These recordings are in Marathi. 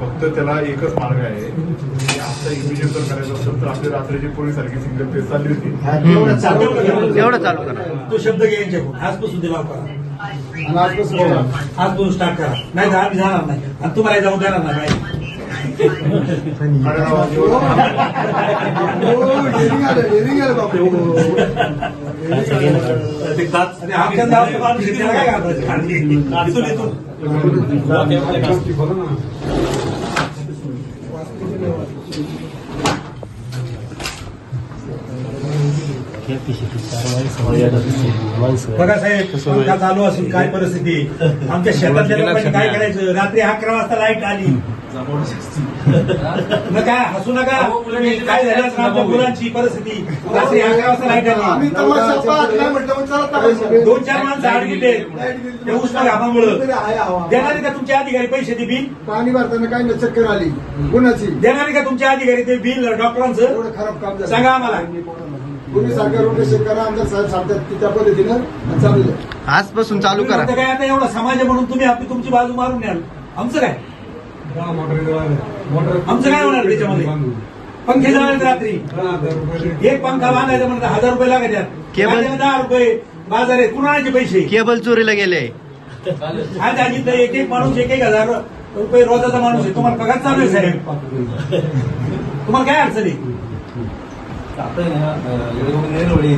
फक्त त्याला एकच मार्ग आहे की आता इमिजिएट जर करायचं असेल तर आपल्या रात्रीची पोळीसारखी सिंगल पेज चालली होती एवढं चालू करा. तो शब्द घ्यायचे आजपासून दिला करा आणि आजपासून स्टार्ट करा, नाही तर आम्ही जाणार नाही आणि तुम्हाला जाऊन देणार नाही. बघा साहेब, पंखा चालू असून काय परिस्थिती, आमच्या शेतातल्या लोकांनी काय करायचं, रात्री 11 वाजता लाईट आली मग काय हसू नका, काय झालं आमच्या मुलांची परिस्थिती, रात्री 11 वाजता लाईट आली, 2-4 माणसं आडगिले उष्ण घामामुळे. देणारे का तुमचे अधिकारी पैसे ते बिल? पाणी भरताना काही चक्कर आली कुणाची? देणारे का तुमचे अधिकारी ते बिल डॉक्टरांचं? एवढं खराब काम झालं, सांगा आम्हाला. तुम्ही सरकार शेतकऱ्या आमदार साहेब सांगतात की त्या पद्धतीनं चालू आहे. आजपासून चालू करा. काय आता एवढा समाज आहे म्हणून तुम्ही आपली तुमची बाजू मारून द्याल, आमचं काय? आमचं काय होणार त्याच्यामध्ये? पंखे जळाले रात्री, एक पंखा बांधायचा म्हणतात 1000 रुपये लागतात, केबल 10 रुपये बाजार आहे, कुणाचे पैसे? केबल चोरीला गेले. आज आधी एक माणूस 1,000 रुपये रोजाचा माणूस आहे, तुम्हाला पगार चालू आहे साहेब, तुम्हाला काय अडचण आहे? आता नेरवडी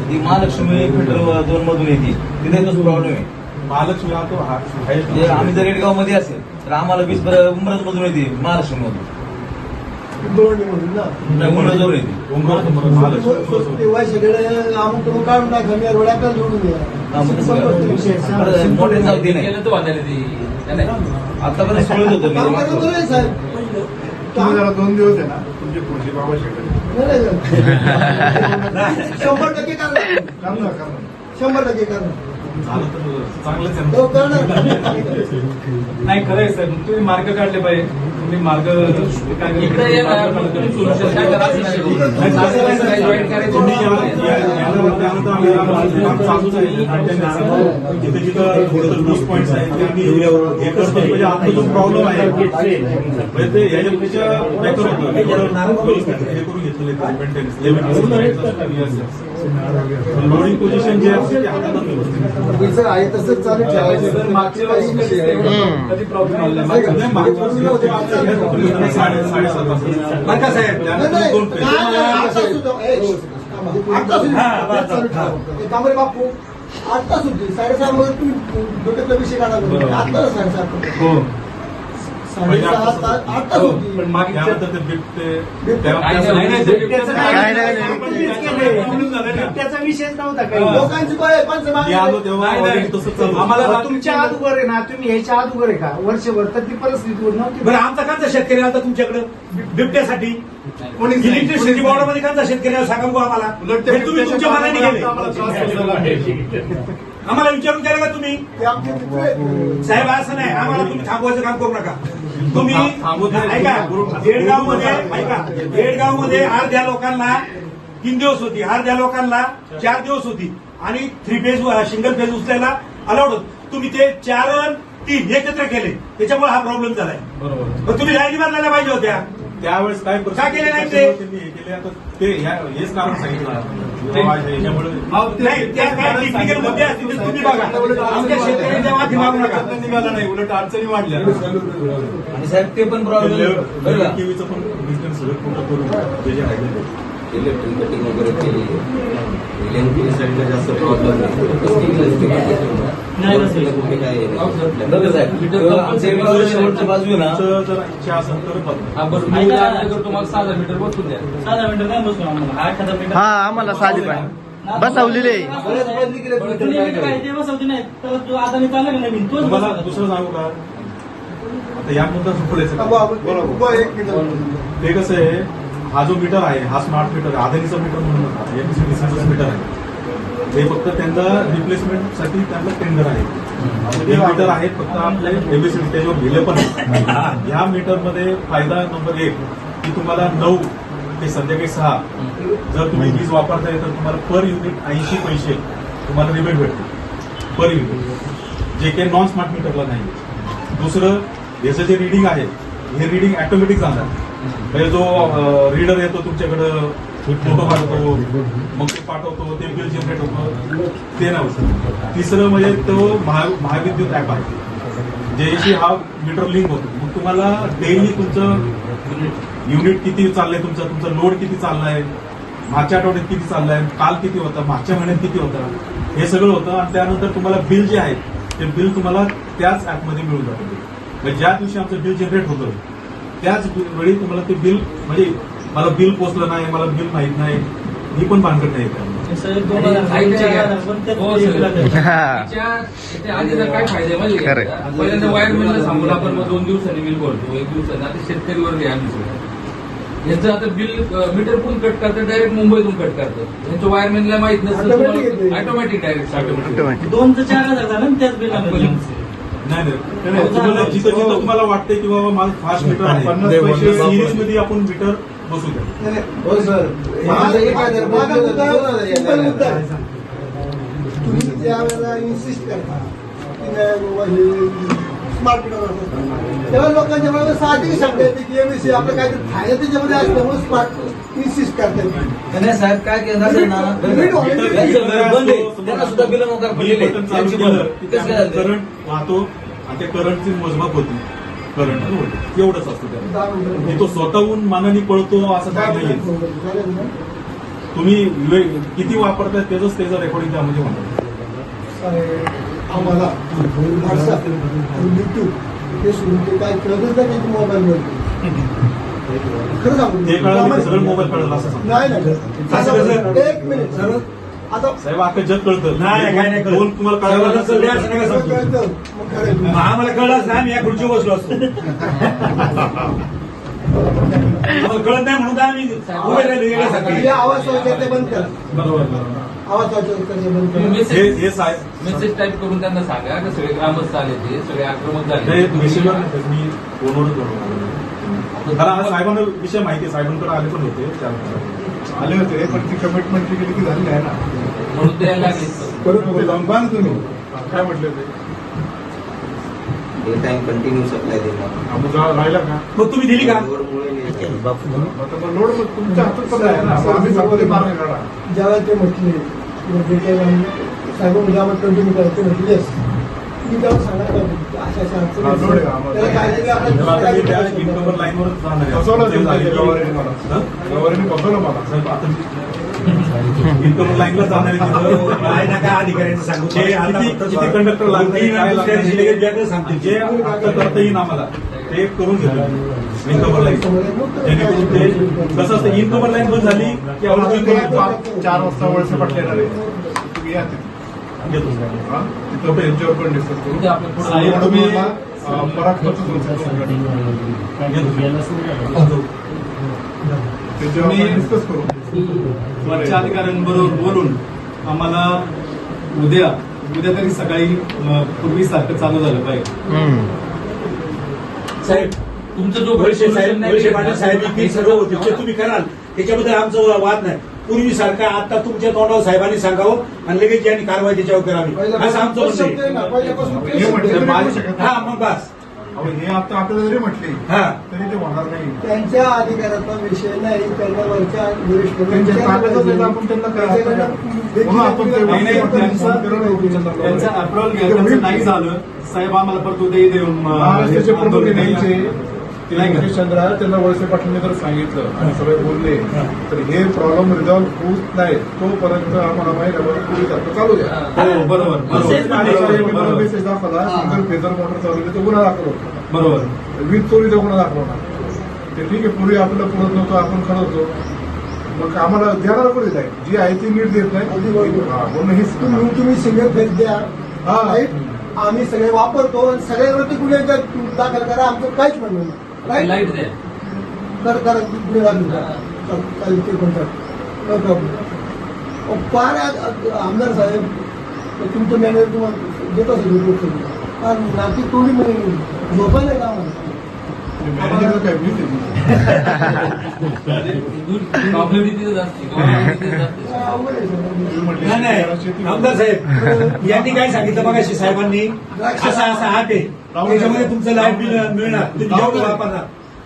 ती महालक्ष्मी मीटर 2 मधून येते, तिथे तोच प्रॉब्लेम आहे. महालक्ष्मी आम्ही जर रेडगाव मध्ये असेल तर आम्हाला 20 उमरज मधून येते, महालक्ष्मी मधून उमरज जवळ येते. काढून टाका, मी रोड्याकडे जोडून द्या. मोठे जाऊ दे नाही, आतापर्यंत सुरळीत होतं. तुम्ही जरा 2 दिवस आहे ना तुमची पुढची बाबा शेकडे 100% करणार, 100% करणार. झालं तर चांगलंच आहे. हो, करणार. नाही खरं आहे सर, तुम्ही मार्ग काढले पाहिजे. तुम्ही मार्ग जिथे जिथं थोडं लूज पॉईंट्स आहेत ते आम्ही म्हणजे आता जो प्रॉब्लेम आहे म्हणजे ते याच्यापेक्षा बेटर होतं. हे करून घेतलेलं मेंटेनन्स लोडिंग पोझिशन जे आहे ते हाताळतात व्यवस्थित. सर आहे तसंच चालू ठेवायचं. मागच्या वेळी कधी प्रॉब्लेम आला बरं का साहेब? कांबळे बापू 8 तास होती, 7:30 मध्ये तुम्ही डोक्यातला विषय काढा. आता 7:30 8 तास होती. पण मागे त्यानंतर ते बिबटे त्याचा विषयच नव्हता काही. लोकांची मी आलो तेव्हा already तसंच चालू होतं. आम्हाला तुमच्या अगोदर आहे ना, तुम्ही यायच्या अगोदर आहे का वर्षभर, तर ती परिस्थिती नव्हती. बरं आमचा कांचा शेतकरी आता तुमच्याकडे बिबट्यासाठी इलेक्ट्रिसिटी बोर्डामध्ये कांचा शेतकरी आहे सांगा बघू आम्हाला. हे तुम्ही तुमच्या मनाने गेले, आम्हाला विचारून केलं का तुम्ही? साहेब असं नाही, आम्हाला तुम्ही थांबवायचं काम करू नका. तुम्ही ऐका, बेडगाव मध्ये अर्ध्या लोकांना 3 दिवस होती, अर्ध्या लोकांना 4 दिवस होती आणि 3 फेज सिंगल फेज उचलायला अलाउड होत. तुम्ही ते 4 आणि 3 एकत्र केले, त्याच्यामुळे हा प्रॉब्लेम झालाय. बरोबर. तुम्ही लाईनी बदलायला पाहिजे होत्या. त्यावेळेस काय का केले नाही ते? त्यांनी हे केले. आता ते हेच कारण सांगितलं याच्यामुळे नाही, त्या काय टेक्निकल मुद्दे असतील ते तुम्ही बघा, आमच्या शेतकऱ्यांच्या मागे मागू नका. निघाला नाही, उलट अडचणी वाढल्या. आणि साहेब ते पण प्रॉब्लेम टीव्हीचं पण बिझनेस सगळं कुठं करून जे जे आहे इलेक्ट्रिक कटिंग वगैरे केली, इलेक्ट्रिक साईडला जास्त प्रॉब्लेम शेवटच्या बाजू ना जर इच्छा असेल तर हा आम्हाला साधी पाहिजे बसवलेले. तुम्हाला दुसरं सांगू का, आता या मुद्दा पुढेच ते कसं आहे, हा जो मीटर आहे हा स्मार्ट मीटर आहे, आधारीचा मीटर म्हणून एमसीडीसीचा मीटर आहे. हे फक्त त्यांचा रिप्लेसमेंटसाठी त्यांना टेंडर आहे. हे मीटर आहेत फक्त आपले एबीसीडी त्याच्यावर लिहिले पण आहे. ह्या मीटरमध्ये फायदा नंबर 1 की तुम्हाला 9 ते संध्याकाळी 6 जर तुम्ही वीज वापरताय तर तुम्हाला पर युनिट 80 पैसे तुम्हाला रिबेट भेटते पर युनिट, जे काही नॉन स्मार्ट मीटरला नाही. दुसरं याचं जे रिडिंग आहे हे रिडिंग ऑटोमॅटिक जाणार. म्हणजे जो रीडर येतो तुमच्याकडं फोटो पाठवतो, मग ते पाठवतो, ते बिल जनरेट होतं, ते नाही होतं. तिसरं म्हणजे तो महाविद्युत ऍप आहे ज्याशी हा मीटर लिंक होतो. मग तुम्हाला डेली तुमचं युनिट किती चाललंय, तुमचा लोड किती चाललाय, मागच्या आठवड्यात किती चाललाय, काल किती होता, मागच्या महिन्यात किती होता, हे सगळं होतं. आणि त्यानंतर तुम्हाला बिल जे आहे ते बिल तुम्हाला त्याच ऍपमध्ये मिळून जातं. म्हणजे ज्या दिवशी आमचं बिल जनरेट होतं त्याच वेळी तुम्हाला ते बिल, म्हणजे मला बिल पोचलं नाही, मला बिल माहित नाही, ही पण भानगड नाही त्यामध्ये. आधी जर काय फायदे म्हणजे खरंय. पहिल्यांदा वायरमॅनला सांगून आपण मग 2 दिवसांनी बिल भरतो, 1 दिवसांनी. आता शेतकरीवर आम्ही यांचं आता बिल मीटर पण कट करतात, डायरेक्ट मुंबईतून कट करतात. यांचं वायरमॅनला माहित नसतं, ऑटोमॅटिक डायरेक्ट ऑटोमॅटिक. 2 ते 4,000 झालं ना त्याच बिलामध्ये. नाही तुम्हाला जिथं तुम्हाला वाटतंय की बाबा माझं फास्ट मीटर आहे, सिरीज मध्ये आपण मीटर बसू द्या. हो सर, माझा मुद्दा simple मुद्दा आहे. तुम्ही ज्या वेळेला इन्सिस्ट करता की नाही बाबा हे स्मार्ट मीटर असतात, तेव्हा लोकांच्या मला साहजिक शब्द येते की एमएससी आपलं काहीतरी फायदा त्याच्यामध्ये असल्यामुळे स्मार्ट इन्सिस्ट करतात. नाही साहेब, काय केलं असेल ना, बंद आहे. त्यांना सुद्धा बिल नकार पडलेले बटन चालू त्यांची केलं बंद. की कसं काय झालं? करंट वाहतो आणि त्या करंटची मोजमाप होती, करंट एवढंच असतं त्याला. तो स्वतःहून मानाने पळतो असं काय नाहीये. तुम्ही किती वापरताय त्याचं रेकॉर्डिंग त्यामध्ये म्हणतात. आम्हाला व्हॉट्सअप युट्यूब हे सोडून ते काय कळतच नाही की मोबाईलवर. खरं सांगू ते कळलं सगळं मोबाईल कळलं असं सांगतो. नाही नाही असं कसं? एक मिनिट सर, आता साहेब अख्खं जग कळतं. नाही, काय नाही कळत. दोन तुम्हाला सर्वांना कळायला कळलं असं नका सांगू. कळतं, मग खरं मग आम्हाला कळलं असं आम्ही या खुर्चीवर बसलो असतो. आम्हाला कळत नाही म्हणून तर आम्ही उभे राहिलो हे वेगळ्यासाठी. आवाज ते बंद करा. बरोबर. आवाज ते बंद करा. हे साहेब मेसेज टाईप करून त्यांना सांगा की सगळे ग्रामस्थ आले, ते सगळे आक्रमक ते झाले. विषयवर मी फोनवरच बोलवणार. कारण आज साहेबांना विषय माहिती आहे, साहेबांकडे आले पण होते त्यानंतर. आले होते पण ती कमिटमेंट केली की झाली आहे ना. म्हणून द्यायला लागले. परत जाऊन बांध तुम्ही काय म्हटले ते डे टाइम कंटिन्यू सप्लाय देणार. राहिला का? मग तुम्ही दिली का? लोडमुळे नाही. आता मग लोड तुमच्या हातात पण आहे ना. आम्ही सांगतो मार्ग काढा. ज्यावेळेला ते म्हटले साहेब उद्या आपण कंटिन्यू करायचं म्हटले येस, मी त्यावर सांगायला पाहिजे अशा अशा अडचणी हा, लोड आहे आहेत. आम्हाला. त्याला काहीतरी त्याला आता मी त्या आपण इनकमर लाईनवरच जाणार आहे. फसवलं ते झाले की- गवारीने मला. हं? गवारीने फसवलं मला. साहेब आता इनकमर लाईनला जाणार आहे तिथं. काय ना काय अधिकाऱ्यांचं सांगू. ते आता किती फक्त किती कंडक्टर लागले काय दुसऱ्या दिवशी लगेच वेगळं सांगतील. जे आता करता येईल आम्हाला ते करून घेतो. इनकमर लाईन जेणेकरून ते कसं असतं, इनकमर लाईन बंद झाली की आपण आपण ते 4 वाजता वळसे पाटले येणार आहे. तुम्ही या तिथे. घेतो. हा? तिथं त्यांच्यावर पण डिस्कस करू. उद्या आपलं पुढं साहेब, आणि तुम्ही- तुम्हाला, पराक्रमचं संस्कृत त्याच्यावर तुम्ही- डिस्कस करू. वरच्या अधिकाऱ्यांबरोबर बोलून आम्हाला उद्या तरी सकाळी पूर्वीसारखं चालू झालं पाहिजे. साहेब, तुमचं जो वळसे साहेब, सोल्युशन नाही वळसे भेटणार पाटील साहेब ना, इतकी सर्व होते ते तुम्ही कराल, त्याच्याबद्दल आमचा वाद नाही. पूर्वीसारखा आता तुमच्या तोंडावर साहेबांनी सांगावं आणि लगेच यांनी कारवाई त्याच्यावर करावी असं आमचं म्हणणं आहे. हे म्हटलं तरी होऊ शकत हा नाही. मग बस. अहो, हे आता आपल्याला जरी म्हटले हा तरी ते होणार नाही. त्यांच्या अधिकाराचा विषय नाही, त्यांना वरच्या वरिष्ठ त्यांच्या ताब्यातच आहे, आपण त्यांना काय म्हणून आपण ते नाही, नाही, त्यांचं- त्यांचं अप्रुव्हल घ्यायचं नाही झालं, साहेब आम्हाला परत उद्या देऊन महाराष्ट्राचे प्रमुख आंदोलन नेते ते नाही का? नितीश चंद्र आहे, त्यांना वळसे पाटलांनी जर सांगितलं आणि सगळे बोलले तर हे प्रॉब्लेम रिझॉल्व्ह होत नाही तोपर्यंत आम्हाला महिन्याभर पूर्वीसारखं चालू द्या. हो, बरोबर बरोबर मेसेज दाखवला, सिंगल फेजर मोटर चालवली तर गुन्हा दाखल होतो. बरोबर. वीज चोरीचा गुन्हा दाखवला. ते ठीक आहे, पूर्वी आपल्याला पुरत नव्हतं, आपण खरवतो. मग आम्हाला द्यायला कोणी जाईल, जी आहे ती नीट देत नाही. हा, म्हणून हेच तुम्ही सिंगल फेज द्या, हा. राईट? आम्ही सगळे वापरतो आणि सगळ्यावरती गुन्हे दाखल करा, आमचं काहीच म्हणणं नाही. राईट? लाईट द्या. करा गुन्हे दाखल करा. काही ते पण करा. No problem. फार आमदार साहेब तुमचं मॅनेजर तुम्हाला देत असेल नाती तोडी म्हणजे झोपा नाही का आम्हाला? मॅनेजर काय मीच आहे. प्रॉब्लेम तिथेच असते. तिथेच असते. अवघड आहे सर. तुम्ही म्हटले नाही नाही आमदार साहेब यांनी काय सांगितलं मगाशी साहेबांनी, असा असा ऍप आहे त्याच्यामध्ये तुमचं लाईट बिल मिळणार, तुम्ही जेवढं वापरणार.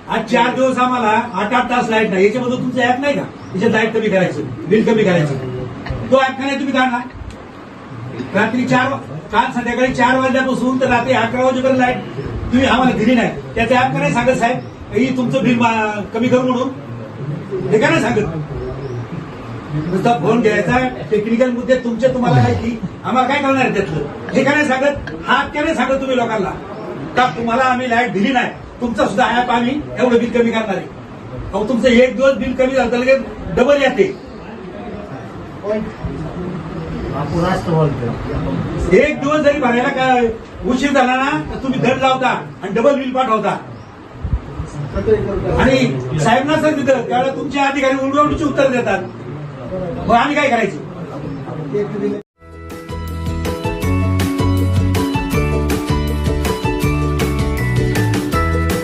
आज 4 दिवस आम्हाला 8-8 तास लाईट नाही, याच्यामध्ये तुमचं ऍप नाही का त्याच्यात लाईट कमी करायचं, बिल कमी करायचं, तो ऍप का नाही तुम्ही काढणार? रात्री 4 काल संध्याकाळी 4 वाजल्यापासून तर रात्री 11 वाजेपर्यंत लाईट तुम्ही आम्हाला दिली नाही, त्याचा ऍप का नाही सांगत साहेब ही तुमचं बिल कमी करू म्हणून? हे का नाही सांगत? नुसता फोन घ्यायचा, टेक्निकल मुद्दे तुमचे तुम्हाला माहिती, आम्हाला काय करणार आहे त्यातलं? हे का नाही सांगत? हा का नाही सांगत तुम्ही लोकांना का तुम्हाला आम्ही लाईट दिली नाही, तुमचा सुद्धा ऍप आम्ही एवढं बिल कमी करणार आहे? अहो तुमचं 1 दिवस बिल कमी झालं तर लगेच डबल येते. 1 दिवस जरी भरायला काय उशीर झाला ना तर तुम्ही दर लावता आणि डबल बिल पाठवता. आणि साहेब ना सर तिथं त्यावेळेला तुमचे अधिकारी उलटूची उत्तर देतात, मग आम्ही काय करायचं?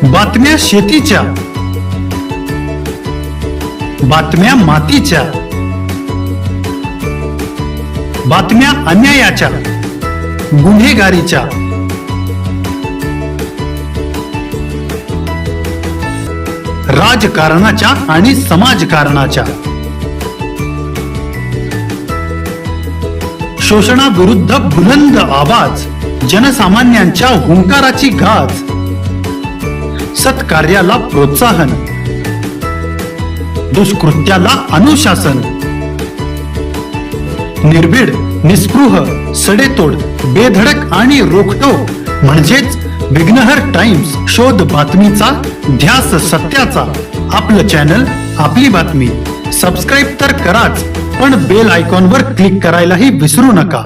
बातम्या शेतीच्या, बातम्या मातीच्या, बातम्या अन्यायाच्या, गुन्हेगारीच्या, राजकारणाच्या आणि समाजकारणाच्या, शोषणाविरुद्ध बुलंद आवाज, जनसामान्यांच्या हुंकाराची गाज, सत्कार्याला प्रोत्साहन, दुष्कृत्याला अनुशासन, निर्भीड, निस्पृह, सडेतोड, बेधडक आणि रोखटोक म्हणजेच विघ्नहर टाइम्स. शोध बातमीचा, ध्यास सत्याचा. आपलं चॅनल, आपली बातमी. सबस्क्राईब तर कराच, पण बेल आयकॉनवर क्लिक करायलाही विसरू नका.